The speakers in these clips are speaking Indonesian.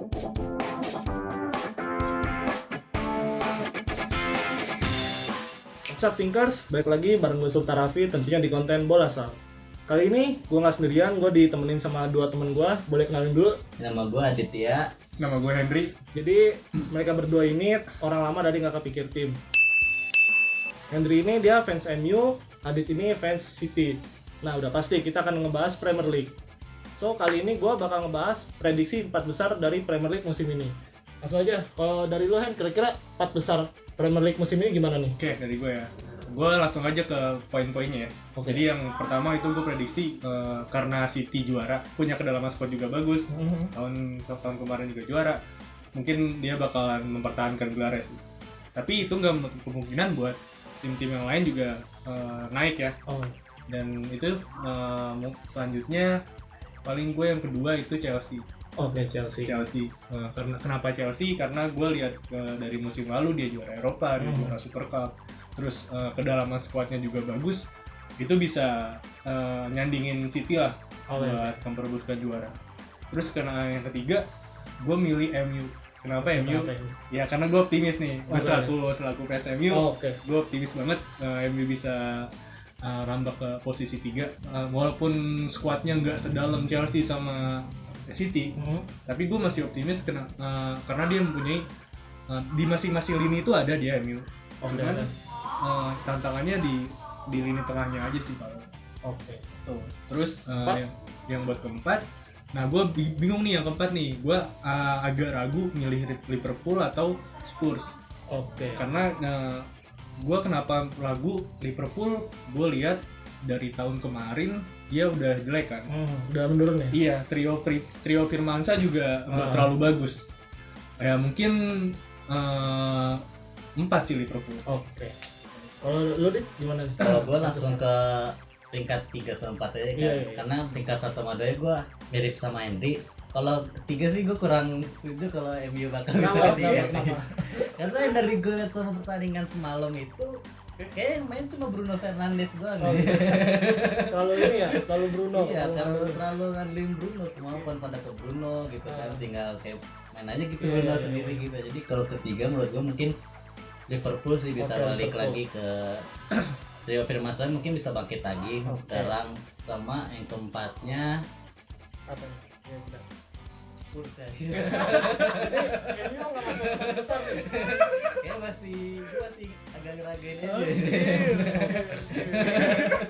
What's up Thinkers, balik lagi bareng gue Sultan Raffi tentunya di konten Bola Sal. Kali ini gue gak sendirian, gue ditemenin sama dua temen gue. Boleh kenalin dulu? Nama gue Aditya. Nama gue Henry. Jadi mereka berdua ini orang lama dari gak kepikir tim. Henry ini dia fans MU, Adit ini fans City. Nah udah pasti kita akan ngebahas Premier League. So kali ini gue bakal ngebahas prediksi 4 besar dari Premier League musim ini. Langsung aja, kalau dari lu Hen, kira-kira 4 besar Premier League musim ini gimana nih? Oke, dari gue ya. Gue langsung aja ke poin-poinnya ya. Oke. Jadi yang pertama itu gue prediksi karena City juara, punya kedalaman squad juga bagus. Tahun kemarin juga juara. Mungkin dia bakalan mempertahankan gelarnya sih. Tapi itu nggak menutup kemungkinan buat tim-tim yang lain juga naik ya. Oh. Dan itu selanjutnya paling gue yang kedua itu Chelsea. Oke, Chelsea. Karena kenapa Chelsea? Karena gue lihat dari musim lalu dia juara Eropa, dia juara Super Cup, terus kedalaman skuadnya juga bagus, itu bisa nyandingin City lah buat memperebutkan juara. Terus karena yang ketiga, gue milih MU. Kenapa MU? Ya karena gue optimis nih, gue selaku fans MU, gue optimis banget MU bisa rambak ke posisi 3, walaupun skuadnya nggak sedalam Chelsea sama City, tapi gue masih optimis karena dia mempunyai di masing-masing lini itu ada dia MU. Cuman tantangannya di lini tengahnya aja sih kalau. Tuh. Terus yang buat keempat, nah gue bingung nih yang keempat nih, gue agak ragu milih Liverpool atau Spurs. Karena gue kenapa ragu Liverpool, gue lihat dari tahun kemarin dia udah jelek kan, udah menurun ya? Iya, trio Firmansyah juga udah terlalu bagus. Ya mungkin 4 sih Liverpool. Kalau lu Dit gimana? Kalau gue langsung ke peringkat 3 sama 4 aja kan. Iya. Karena peringkat 1 sama 2 gue mirip sama Henry. Kalau ketiga sih gue kurang setuju kalau MU bakal bisa ketiga sih. Karena yang dari gue lihat sama pertandingan semalam itu kayaknya yang main cuma Bruno Fernandes doang. Terlalu ini ya, terlalu Bruno. Iya, terlalu ngandelin Bruno, semua kan pada ke Bruno gitu kan, tinggal kayak main aja gitu Bruno sendiri gitu. Jadi kalau ketiga menurut gue mungkin Liverpool sih bisa balik lagi ke trio Firmansyah, mungkin bisa bangkit lagi sekarang. Sama yang keempatnya Apa nih? Spurs kan. MU nggak masuk besar nih. Kayak gue masih agak ngeraguin aja.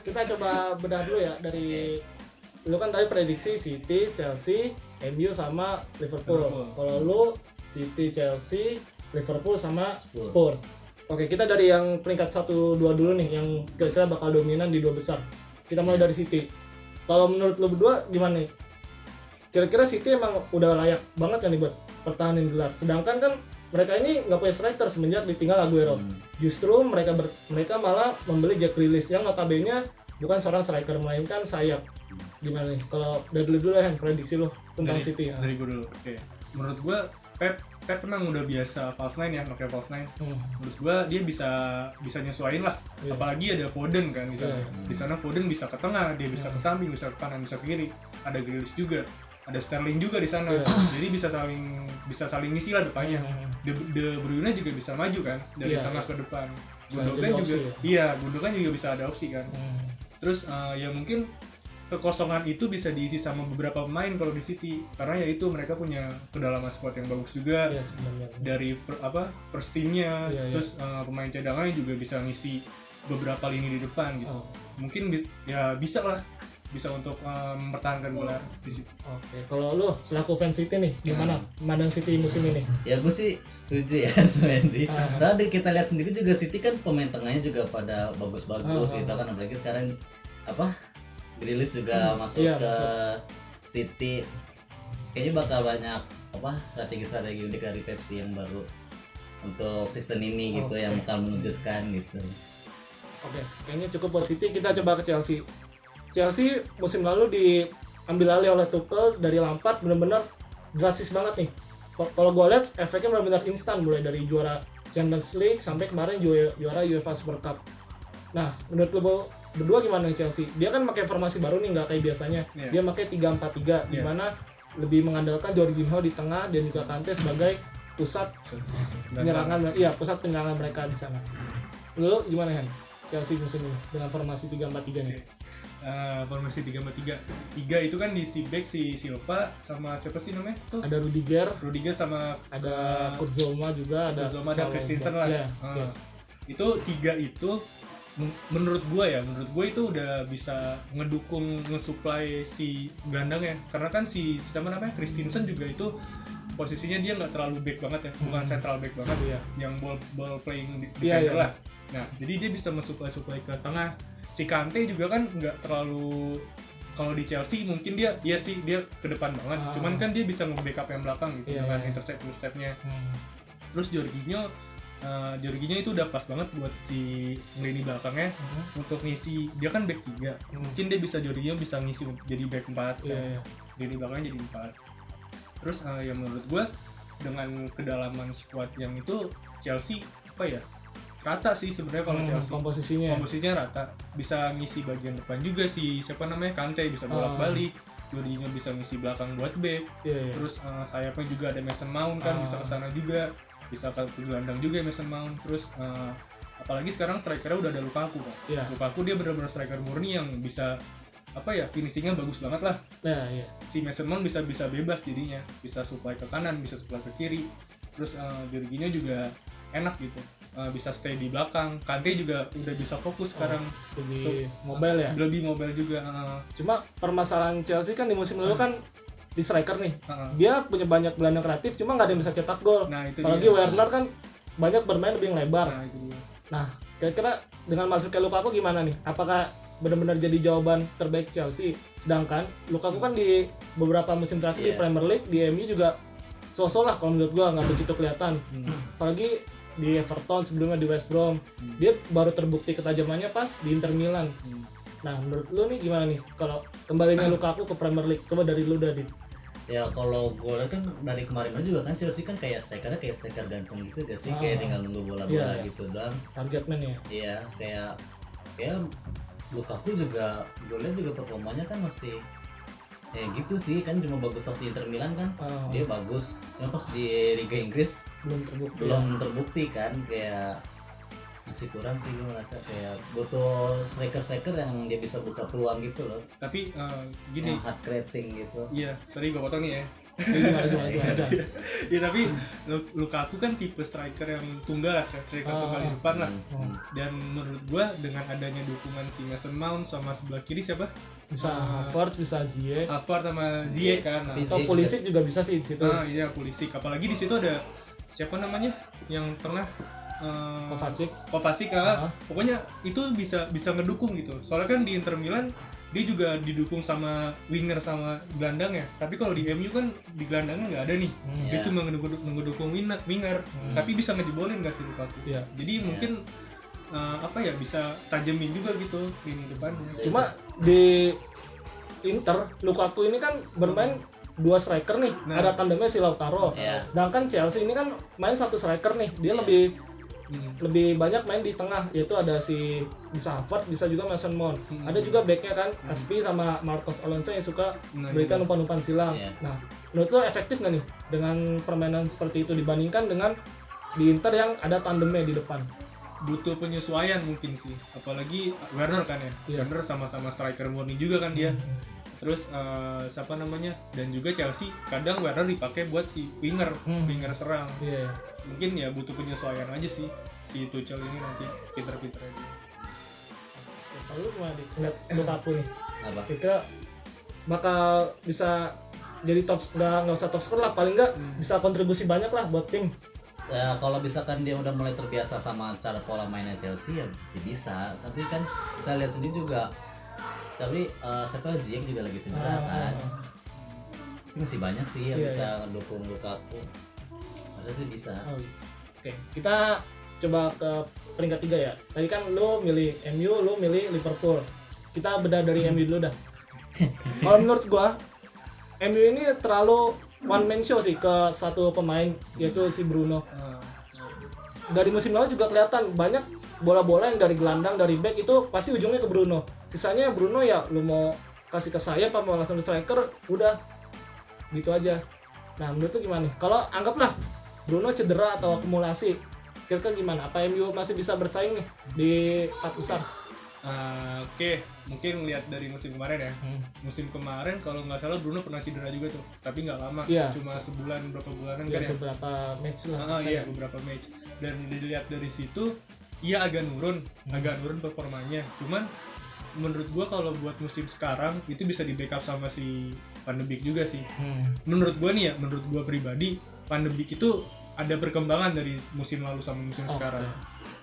Kita coba bedah dulu ya dari lu kan tadi prediksi City, Chelsea, MU sama Liverpool. Kalau lu City, Chelsea, Liverpool sama Spurs. Oke, kita dari yang peringkat 1-2 dulu nih yang kira-kira bakal dominan di 2 besar. Kita mulai dari City. Kalau menurut lu berdua gimana nih? Kira-kira City emang udah layak banget kan nih buat pertahanin gelar. Sedangkan kan mereka ini nggak punya striker semenjak ditinggal Aguero. Justru mereka malah membeli Jack Grealish yang notabene bukan seorang striker melainkan sayap. Gimana nih? Kalau dari dulu ya, prediksi lo tentang City. Dari gue dulu. Oke. Menurut gue Pep memang udah biasa false nine ya, pakai false nine. Menurut gue dia bisa nyesuaiin lah. Apalagi ada Foden kan di sana. Di sana Foden bisa ke tengah, dia bisa ke samping, bisa ke kanan, bisa ke kiri. Ada Grealish juga. Ada Sterling juga di sana, jadi bisa saling ngisi lah depannya. De Bruyne juga bisa maju kan dari tengah ke depan. Gundogan juga, Gundogan juga bisa ada opsi kan. Terus ya mungkin kekosongan itu bisa diisi sama beberapa pemain kalau di City, karena ya itu mereka punya kedalaman squad yang bagus juga. Dari first teamnya, terus pemain cadangannya juga bisa ngisi beberapa lini di depan gitu. Mungkin ya bisa lah. Bisa untuk mempertahankan gelar di situ. Kalau lu selaku fans City nih, gimana mandang City musim ini? Ya gue sih setuju ya sama Henry. Soalnya kita lihat sendiri juga City kan pemain tengahnya juga pada bagus-bagus gitu kan, apalagi sekarang Grealish juga masuk ke City. Kayaknya bakal banyak strategi-strategi unik dari Pepsi yang baru untuk season ini gitu yang bakal mengejutkan gitu. Kayaknya cukup buat City. Kita coba ke Chelsea. Chelsea musim lalu diambil alih oleh Tuchel dari Lampard, benar-benar drastis banget nih. Kalau gue lihat efeknya benar-benar instan, mulai dari juara Champions League sampai kemarin juara UEFA Super Cup. Nah, menurut lo berdua gimana nih Chelsea? Dia kan pakai formasi baru nih, nggak kayak biasanya. Dia pakai 3-4-3 di mana lebih mengandalkan Jorginho di tengah dan juga Kante sebagai pusat penyerangan, iya pusat penyerangan mereka di sana. Lu gimana Han? Chelsea musim ini dengan formasi 3-4-3 nih. Formasi 3-4-3. 3 itu kan diisi back si Silva sama siapa sih namanya tuh? Ada Rudiger sama ada Kurtzoma juga, ada Kurtzoma dan Christensen lah. Yeah, yes. Itu 3 itu menurut gue itu udah bisa ngedukung nge-supply si gelandangnya, karena kan si siapa namanya Christensen juga itu posisinya dia nggak terlalu back banget ya, bukan central back banget ya, yang ball playing defender lah. Nah jadi dia bisa mensupply ke tengah. Si Kante juga kan nggak terlalu, kalau di Chelsea mungkin dia ke depan banget, cuman kan dia bisa nge-backup yang belakang gitu dengan intercept-nya. Terus Jorginho itu udah pas banget buat si lini belakangnya untuk ngisi. Dia kan back 3, mungkin dia Jorginho bisa ngisi jadi back 4 lini belakangnya jadi 4. Terus yang menurut gue dengan kedalaman squad yang itu Chelsea rata sih sebenarnya. Kalau Chelsea komposisinya rata, bisa ngisi bagian depan juga si siapa namanya Kante bisa bolak-balik, Jorginho bisa ngisi belakang buat back. Terus sayapnya juga ada Mason Mount kan bisa kesana juga, bisa ke gelandang juga Mason Mount. Terus apalagi sekarang strikernya udah ada Lukaku kan. Lukaku dia benar-benar striker murni yang bisa finishingnya bagus banget lah. Si Mason Mount bisa bebas jadinya, bisa supply ke kanan, bisa supply ke kiri. Terus Jorginho juga enak gitu, bisa stay di belakang. Kante juga udah bisa fokus sekarang, lebih mobile ya, lebih mobile juga. Cuma permasalahan Chelsea kan di musim lalu kan di striker nih, dia punya banyak gelandang kreatif, cuma nggak ada yang bisa cetak gol. Apalagi Werner kan banyak bermain lebih lebar. Nah, kira-kira dengan masuknya Lukaku gimana nih? Apakah benar-benar jadi jawaban terbaik Chelsea? Sedangkan Lukaku kan di beberapa musim terakhir di Premier League, di MU juga so-so lah kalau menurut gua, nggak begitu kelihatan. Apalagi di Everton, sebelumnya di West Brom, dia baru terbukti ketajamannya pas di Inter Milan. Nah, menurut lu nih gimana nih kalau kembalinya Lukaku ke Premier League? Coba dari lu Dadin. Ya kalau gue lihat kan dari kemarin juga kan Chelsea kan kayak striker gantung gitu gak sih, kayak tinggal nunggu bola-bola gitu doang. Target man ya. Iya, kayak Lukaku juga gue lihat juga performanya kan masih gitu sih, kan cuma bagus pas di Inter Milan kan. Dia bagus, cuma pas di Liga Inggris belum terbukti kan, kayak masih kurang sih. Gue merasa kayak butuh striker yang dia bisa buka peluang gitu loh. Tapi gini, hard creating gitu. Iya, sorry gue potong nih ya. Ya tapi Lukaku kan tipe striker yang tunggal lah, striker tunggal di depan lah. Dan menurut gue dengan adanya dukungan si Mason Mount sama sebelah kiri siapa? Bisa Havertz, bisa Ziyech. Havertz sama Ziyech kan. Atau Pulisic juga bisa sih di situ. Iya Pulisic. Apalagi di situ ada siapa namanya yang tengah, Kovacic pokoknya itu bisa ngedukung gitu. Soalnya kan di Inter Milan dia juga didukung sama winger sama gelandang ya. Tapi kalau di MU kan di gelandangnya nggak ada nih. Dia cuma ngedukung winger, tapi bisa ngejebolin nggak sih Lukaku? Jadi mungkin bisa tajemin juga gitu lini depannya. Cuma di Inter Lukaku ini kan bermain dua striker nih, ada tandemnya si Lautaro. Sedangkan Chelsea ini kan main satu striker nih, dia lebih banyak main di tengah, yaitu ada bisa Havertz, bisa juga Mason Mount. Ada juga backnya kan, SP sama Marcos Alonso yang suka berikan umpan-umpan silang. Nah, menurut lo efektif nggak nih dengan permainan seperti itu dibandingkan dengan di Inter yang ada tandemnya di depan? Butuh penyesuaian mungkin sih, apalagi Werner kan ya. Werner sama-sama striker murni juga kan dia. Terus siapa namanya, dan juga Chelsea kadang Werner dipakai buat si winger serang. Mungkin ya butuh penyesuaian aja sih si Tuchel ini nanti, pinter-pinter aja. Kalau lu gimana lihat Lukaku nih? Apa? Kira bakal bisa jadi nggak usah top scorer lah, paling nggak bisa kontribusi banyak lah buat tim. Ya kalau misalkan dia udah mulai terbiasa sama cara pola mainnya Chelsea ya pasti bisa. Tapi kan kita lihat sendiri juga, tapi siapa Ziyech juga lagi cedera kan. Masih banyak sih yang bisa mendukung Lukaku. Harusnya sih bisa. Oke, kita coba ke peringkat 3 ya. Tadi kan lu milih MU, lu milih Liverpool. Kita bedah dari MU dulu dah. Kalau menurut gua MU ini terlalu one man show sih ke satu pemain, yaitu si Bruno. Dari musim lalu juga kelihatan banyak bola-bola yang dari gelandang, dari back itu pasti ujungnya ke Bruno. Sisanya Bruno ya lu mau kasih ke sayap apa mau langsung ke striker, udah gitu aja. Nah menurut lu gimana nih? Kalau anggaplah Bruno cedera atau akumulasi, kira-kira gimana? Apa MU masih bisa bersaing nih di 4 besar? Oke, mungkin lihat dari musim kemarin ya. Musim kemarin kalau nggak salah Bruno pernah cedera juga tuh, tapi nggak lama, cuma sebulan berapa bulanan kan ya. Beberapa match lah. Iya, beberapa match. Dan dilihat dari situ, iya agak nurun performanya. Cuman menurut gua kalau buat musim sekarang itu bisa di backup sama si Van de Beek juga sih. Menurut gua nih ya, menurut gua pribadi Van de Beek itu ada perkembangan dari musim lalu sama musim sekarang.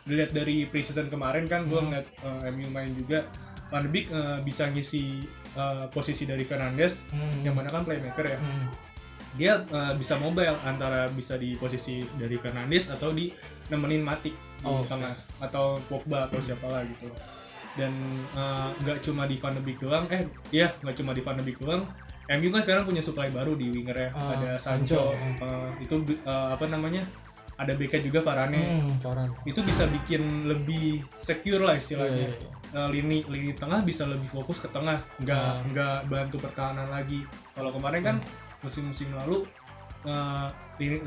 Dilihat dari preseason kemarin kan gua ngeliat MU main juga, Van de Beek bisa ngisi posisi dari Fernandes yang mana kan playmaker ya. Dia bisa mobile antara bisa di posisi dari Fernandes atau di nemenin Matic di tengah atau Pogba atau siapa lah gitu. Dan nggak cuma di Van de Beek doang, nggak cuma di Van de Beek doang. MU kan sekarang punya supply baru di winger ya, ada Sancho, itu ada backnya juga Varane. Itu bisa bikin lebih secure lah istilahnya. Lini tengah bisa lebih fokus ke tengah, nggak bantu pertahanan lagi. Kalau kemarin kan musim-musim lalu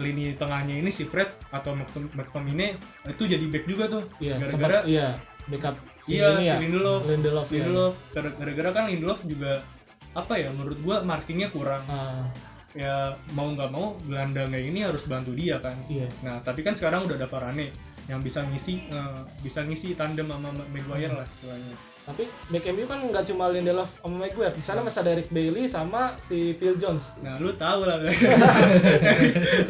lini tengahnya ini si Fred atau McTominay itu jadi back juga tuh, gara-gara backup si Lindelof. Gara-gara kan Lindelof juga menurut gua markingnya kurang. Ya mau nggak mau gelandangnya ini harus bantu dia kan. Nah tapi kan sekarang udah ada Varane yang bisa ngisi tandem sama Maguire lah istilahnya. Tapi back MU kan nggak cuma Lindelof sama Maguire, di sana masih ada Eric Bailly sama si Phil Jones. Nah lu tahu lah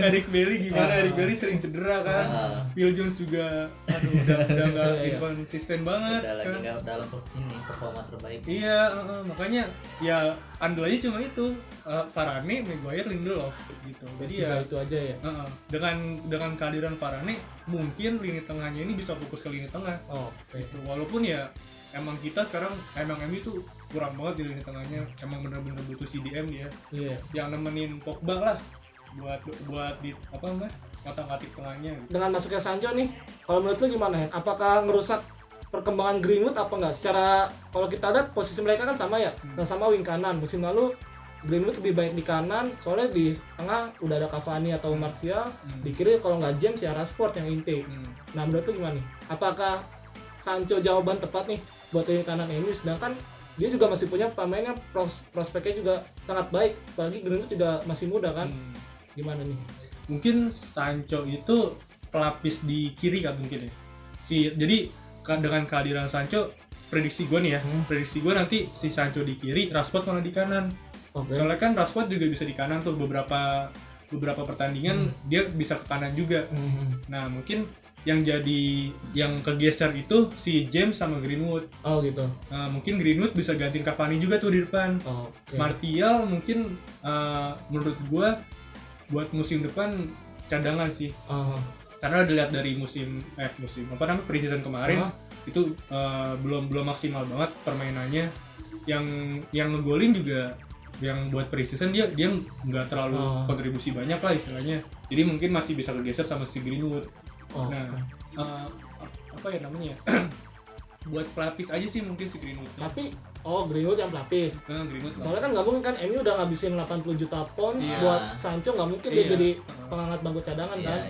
Eric Bailly gimana. Eric Bailly sering cedera kan. Phil Jones juga udah nggak inconsistent banget udah kan. Lagi nggak dalam performa terbaik. Iya, makanya ya andalannya cuma itu, Varane, Maguire, Lindelof gitu. Jadi ya itu aja ya. Dengan kehadiran Varane mungkin lini tengahnya ini bisa fokus ke lini tengah. Gitu. Walaupun ya emang kita sekarang MU tuh kurang banget di lini tengahnya. Emang bener-bener butuh CDM dia. Yang nemenin Pogba lah buat di ngotak-ngatik tengahnya gitu. Dengan masuknya Sancho nih, kalau menurut lu gimana ya? Apakah ngerusak perkembangan Greenwood apa enggak? Secara kalau kita lihat posisi mereka kan sama ya, sama wing kanan. Musim lalu Greenwood lebih baik di kanan, soalnya di tengah udah ada Cavani atau Martial, di kiri kalau nggak James ya Rashford yang inti. Nah menurut lu gimana nih? Apakah Sancho jawaban tepat nih buat lini kanan MU, sedangkan dia juga masih punya pemainnya, prospeknya juga sangat baik, apalagi Greenwood juga masih muda kan. Gimana nih? Mungkin Sancho itu pelapis di kiri kan mungkin ya. Jadi dengan kehadiran Sancho, prediksi gue nih ya, prediksi gue nanti si Sancho di kiri, Rashford malah di kanan. Soalnya kan Rashford juga bisa di kanan tuh, beberapa pertandingan dia bisa ke kanan juga. Nah mungkin yang kegeser itu si James sama Greenwood. Gitu. Mungkin Greenwood bisa gantiin Cavani juga tuh di depan. Martial mungkin menurut gua buat musim depan cadangan sih. Karena dilihat dari pre-season kemarin itu belum maksimal banget permainannya. Yang ngegolin juga, yang buat pre-season dia nggak terlalu kontribusi banyak lah istilahnya. Jadi mungkin masih bisa kegeser sama si Greenwood. Buat pelapis aja sih mungkin si Greenwood. Tapi Greenwood yang pelapis. Greenwood. Soalnya kan nggak mungkin kan MU udah ngabisin 80 juta pounds buat Sancho, nggak mungkin dia jadi pengangkat bangku cadangan kan.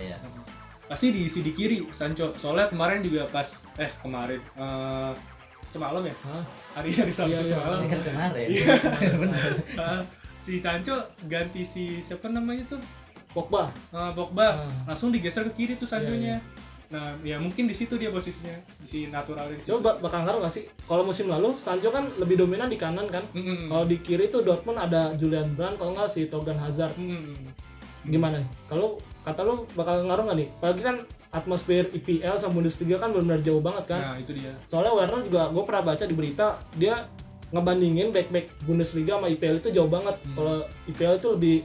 Pasti diisi di kiri Sancho. Soalnya kemarin juga pas semalam ya. Hari Sabtu semalam. Kemarin. Si Sancho ganti si siapa namanya tuh? Pogba. Langsung digeser ke kiri tuh Sancho-nya. Nah, ya mungkin di situ dia posisinya, di naturalnya di situ. Coba bakal ngaruh nggak sih? Kalau musim lalu Sancho kan lebih dominan di kanan kan. Kalau di kiri tuh Dortmund ada Julian Brandt, kalau nggak si Thorgan Hazard. Gimana nih? Kalau kata lu bakal ngaruh nggak nih? Apalagi kan atmosfer IPL sama Bundesliga kan benar-benar jauh banget kan. Nah, itu dia. Soalnya Werner juga gue pernah baca di berita, dia ngebandingin back Bundesliga sama IPL itu jauh banget. Kalau IPL itu lebih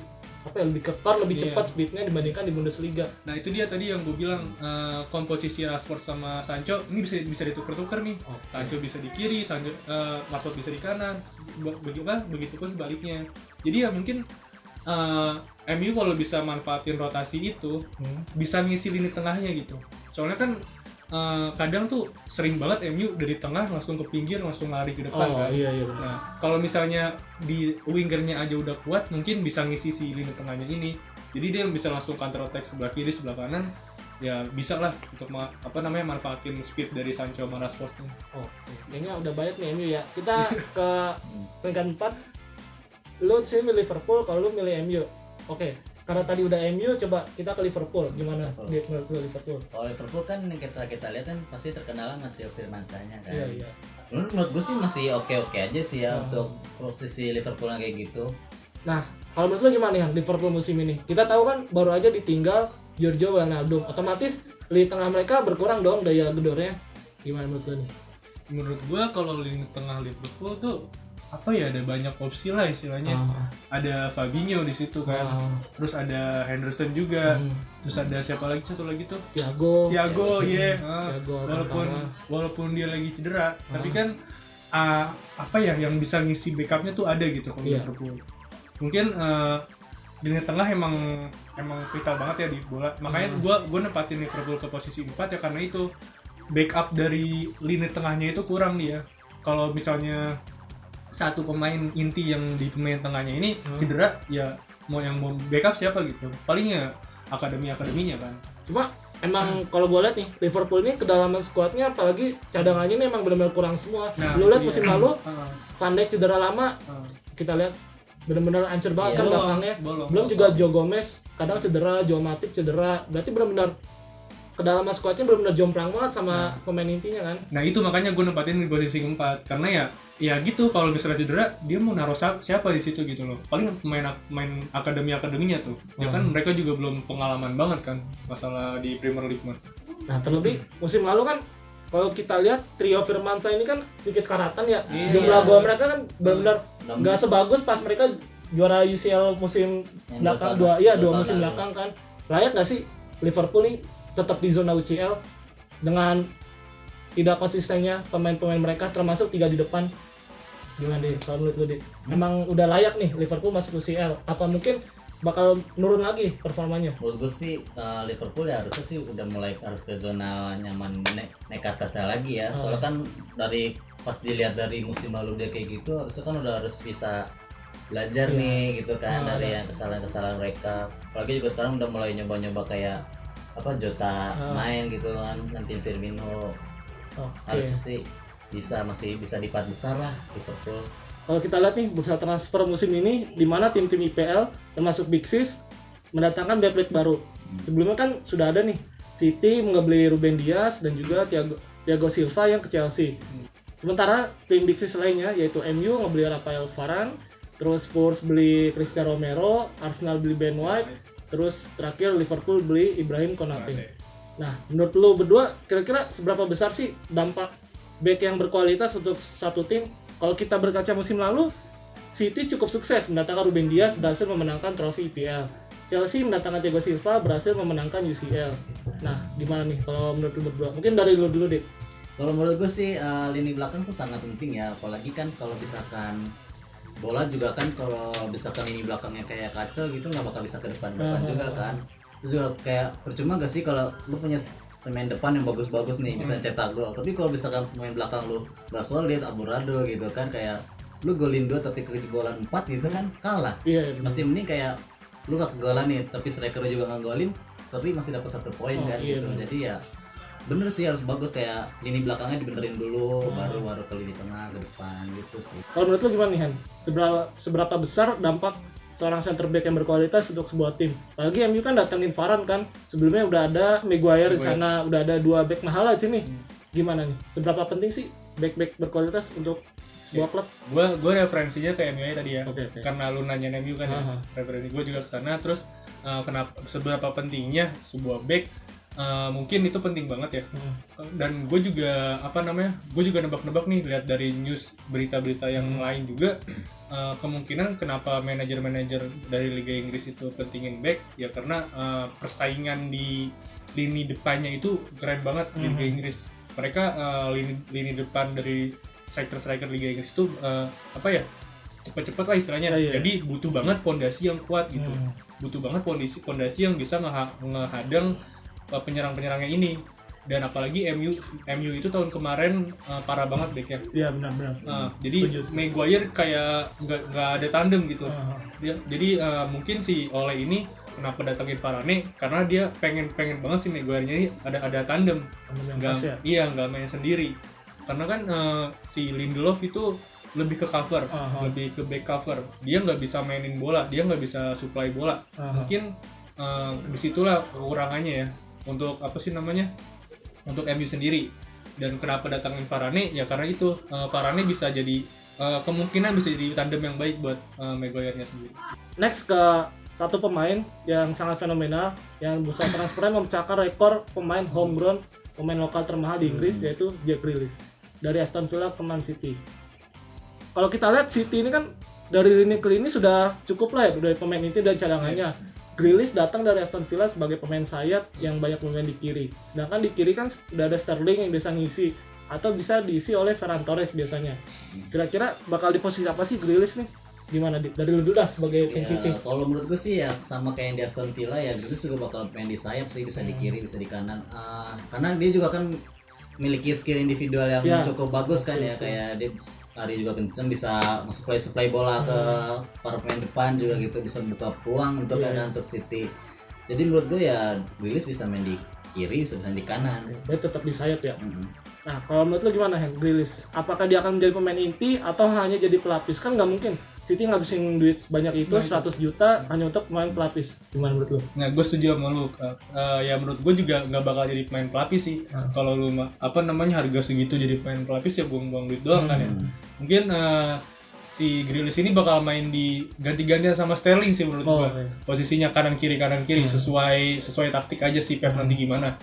kekar, lebih cepat speednya dibandingkan di Bundesliga. Nah itu dia tadi yang gue bilang, komposisi Rashford sama Sancho ini bisa ditukar-tukar nih. Sancho bisa di kiri, Rashford bisa di kanan, begitu pun sebaliknya. Jadi ya mungkin MU kalau bisa manfaatin rotasi itu bisa ngisi lini tengahnya gitu. Soalnya kan kadang tuh sering banget MU dari tengah langsung ke pinggir langsung lari ke depan kan. Iya. Nah, kalau misalnya di wingernya aja udah kuat, mungkin bisa ngisi si lini tengahnya ini. Jadi dia bisa langsung counter attack sebelah kiri, sebelah kanan. Ya bisa lah untuk manfaatin speed dari Sancho sama Rashford. Kayaknya udah banyak nih MU ya. Kita ke peringkat 4. Lu sih milih Liverpool, kalau lu milih MU. Oke. Karena tadi udah MU, coba kita ke Liverpool. Gimana? Menurut lu Liverpool? Kalau Liverpool kan yang kita lihat kan pasti terkenal sama Theo Firmansanya kan. Iya. Menurut gue sih masih oke aja sih ya untuk posisi Liverpool yang kayak gitu. Nah, kalau menurut lu gimana nih Liverpool musim ini? Kita tahu kan baru aja ditinggal Giorgio Wijnaldum. Otomatis di tengah mereka berkurang dong daya gedornya. Gimana menurut lu nih? Menurut gua kalau lini tengah Liverpool tuh ada banyak opsi lah istilahnya. Ada Fabinho di situ kan. Terus ada Henderson juga. Terus ada siapa lagi, satu lagi tuh? Thiago, ya. Thiago, Walaupun dia lagi cedera, tapi kan yang bisa ngisi backupnya tuh ada gitu kalau Liverpool. Mungkin lini tengah emang vital banget ya di bola. Makanya gua nempatin Liverpool ke posisi 4 ya karena itu backup dari lini tengahnya itu kurang dia. Kalau misalnya satu pemain inti yang di pemain tengahnya ini cedera, ya mau backup siapa gitu. Palingnya akademinya kan. Cuma emang kalau gue lihat nih Liverpool ini kedalaman skuadnya apalagi cadangannya ini emang benar-benar kurang semua. Lu lihat musim lalu Van Dijk cedera lama, kita lihat benar-benar hancur banget kan belakangnya. Belum juga Joe Gomez kadang cedera, Joe Matip cedera. Berarti benar-benar kedalaman skuadnya benar-benar jomplang banget sama pemain intinya kan. Nah itu makanya gue nempatin di posisi 4 karena ya gitu, kalau misalnya cedera dia mau naruh siapa di situ gitu loh. Paling pemain akademinya tuh. Ya kan mereka juga belum pengalaman banget kan masalah di Premier League mah. Nah, terlebih musim lalu kan kalau kita lihat trio Firmansyah ini kan sedikit karatan ya. Jumlah gol mereka kan benar-benar enggak sebagus pas mereka juara UCL musim belakang dua musim belakang kan. Layak enggak sih Liverpool nih tetap di zona UCL dengan tidak konsistennya pemain-pemain mereka termasuk 3 di depan? Gimana deh kalau menurut lu deh? Emang udah layak nih Liverpool masuk UCL? Apa mungkin bakal nurun lagi performanya? Menurut gue sih Liverpool ya harusnya sih udah mulai harus ke zona nyaman nekat lagi ya. Soalnya kan dari pas dilihat dari musim lalu dia kayak gitu, harusnya kan udah harus bisa belajar nih gitu kan dari yang kesalahan mereka. Apalagi juga sekarang udah mulai nyoba-nyoba kayak Jota main gitu kan, nanti Firmino. Harusnya sih masih bisa di 4 besar lah Liverpool. Kalau kita lihat nih bursa transfer musim ini di mana tim-tim IPL termasuk Big Six mendatangkan back baru. Sebelumnya kan sudah ada nih City membeli Ruben Dias dan juga Thiago Silva yang ke Chelsea. Sementara tim Big Six lainnya yaitu MU ngebeli Rafael Varane, terus Spurs beli Cristiano Romero, Arsenal beli Ben White, terus terakhir Liverpool beli Ibrahim Konate. Nah, menurut lu berdua kira-kira seberapa besar sih dampak back yang berkualitas untuk satu tim? Kalau kita berkaca musim lalu, City cukup sukses mendatangkan Ruben Dias berhasil memenangkan trofi IPL. Chelsea mendatangkan Thiago Silva berhasil memenangkan UCL. Nah, gimana nih kalau menurut lu berdua? Mungkin dari lu dulu deh. Kalau menurut gue sih lini belakang tuh sangat penting ya, apalagi kan kalau misalkan bola juga kan kalau misalkan lini belakangnya kayak kacau gitu nggak bakal bisa ke depan juga kan. Terus juga kayak percuma gak sih kalau lu punya pemain depan yang bagus-bagus nih bisa cetak gol, tapi kalau misalkan pemain belakang lu gak solid, amburadul gitu kan, kayak lu golin 2 tapi kejebolan 4 gitu kan kalah. Masih mending kayak lu gak kegolan nih tapi striker juga gak golin, seri masih dapat 1 poin kan gitu. Jadi ya bener sih harus bagus, kayak lini belakangnya dibenerin dulu baru ke lini tengah ke depan gitu sih. Kalau menurut lu gimana nih Han? Seberapa besar dampak seorang center back yang berkualitas untuk sebuah tim? Apalagi MU kan datangin Varane kan. Sebelumnya udah ada Maguire di sana, udah ada 2 back mahal aja nih. Gimana nih? Seberapa penting sih back berkualitas untuk sebuah klub? Gue referensinya ke MU tadi ya. Karena lu nanya MU kan ya. Referensi gue juga ke sana. Terus kenapa seberapa pentingnya sebuah back? Mungkin itu penting banget ya. Dan gue juga gue juga nebak-nebak nih lihat dari news berita-berita yang lain juga. Kemungkinan kenapa manajer-manajer dari Liga Inggris itu pentingin back ya karena persaingan di lini depannya itu keren banget di Liga Inggris. Mereka lini depan dari striker Liga Inggris itu cepat-cepat lah istilahnya. Jadi butuh banget pondasi yang kuat gitu. Butuh banget pondasi yang bisa ngehadang penyerang-penyerangnya ini. dan apalagi MU itu tahun kemarin parah banget backnya. Iya benar-benar. Jadi Maguire kayak nggak ada tandem gitu. Jadi mungkin si Ole ini kenapa datangin Varane karena dia pengen banget si Maguire-nya ini ada tandem. Nggak main sendiri. Karena kan si Lindelof itu lebih ke cover, lebih ke back cover. Dia nggak bisa mainin bola, dia nggak bisa supply bola. Mungkin disitulah kekurangannya ya untuk untuk MU sendiri. Dan kenapa datangin Varane ya karena itu Varane bisa jadi kemungkinan bisa jadi tandem yang baik buat Maguire-nya sendiri. Next ke satu pemain yang sangat fenomenal yang bursa transfernya memecahkan rekor pemain homegrown, pemain lokal termahal di Inggris, yaitu Jack Grealish dari Aston Villa ke Man City. Kalau kita lihat City ini kan dari lini ke lini sudah cukup lah ya dari pemain inti dan cadangannya. Grealish datang dari Aston Villa sebagai pemain sayap yang banyak bermain di kiri. Sedangkan di kiri kan sudah ada Sterling yang bisa ngisi atau bisa diisi oleh Ferran Torres biasanya. Kira-kira bakal di posisi apa sih Grealish nih? Gimana dari lu dulu sebagai fans City? Kalau menurut gue sih ya sama kayak yang di Aston Villa ya, Grealish juga bakal main di sayap sih, bisa di kiri, bisa di kanan. Karena dia juga kan memiliki skill individual yang cukup bagus kan ya, kayak dia lari juga kenceng, bisa supply bola ke para pemain depan juga gitu, bisa buka peluang untuk untuk City. Jadi menurut gue ya Grealish bisa main di kiri, bisa di kanan. Dia tetap di sayap ya. Nah, kalau menurut lu gimana Grealish? Apakah dia akan menjadi pemain inti atau hanya jadi pelapis? Kan nggak mungkin City ngabisin duit sebanyak itu, 100 juta hanya untuk pemain pelapis. Gimana menurut lu? Nah, gue setuju sama lu. Ya menurut gue juga nggak bakal jadi pemain pelapis sih. Kalau lu harga segitu jadi pemain pelapis ya buang-buang duit doang kan ya. Mungkin si Grealish ini bakal main di ganti-gantian sama Sterling sih menurut gue. Posisinya kanan kiri sesuai taktik aja sih Pep nanti gimana.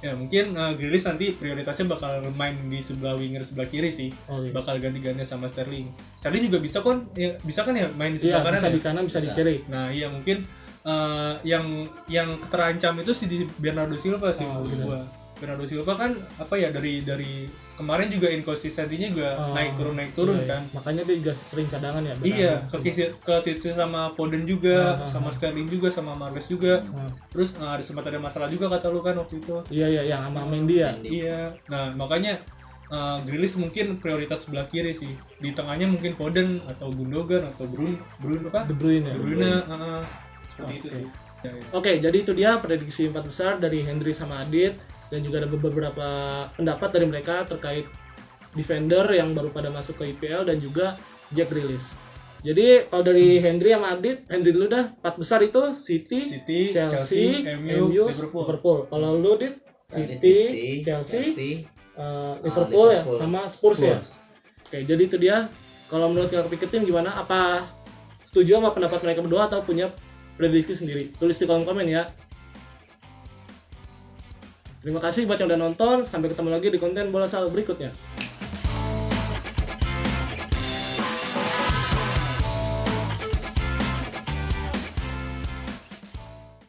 Ya mungkin Grealish nanti prioritasnya bakal main di sebelah winger sebelah kiri sih. Bakal ganti-gantian sama Sterling. Sterling juga bisa kan ya main di sebelah kanan. Bisa di kanan, bisa di kiri. Nah, iya mungkin yang terancam itu si Bernardo Silva sih menurut gua. Bernardo Silva kan dari kemarin juga inkonsistensinya juga naik turun kan. Makanya dia juga sering cadangan ya. Iya, ke sisi sama Foden juga, sama Sterling juga, sama Mahrez juga. Terus sempat ada masalah juga kata lu kan waktu itu. Iya yang sama Mendy ya. Iya. Nah, makanya Grealish mungkin prioritas sebelah kiri sih. Di tengahnya mungkin Foden atau Gundogan atau De Bruyne. Seperti itu sih. Oke, jadi itu dia prediksi 4 besar dari Hendry sama Adit, dan juga ada beberapa pendapat dari mereka terkait defender yang baru pada masuk ke IPL dan juga Jack Grealish. Jadi kalau dari Hendry sama Adit, Hendry dulu dah 4 besar itu City, Chelsea, MU, Liverpool. Kalau lu Dit, City, Chelsea, Liverpool ya, sama Spurs ya. Oke, jadi itu dia. Kalau menurut Pikir Tim gimana? Apa setuju sama pendapat mereka berdua atau punya prediksi sendiri? Tulis di kolom komen ya. Terima kasih buat yang udah nonton. Sampai ketemu lagi di konten Bola Sal berikutnya.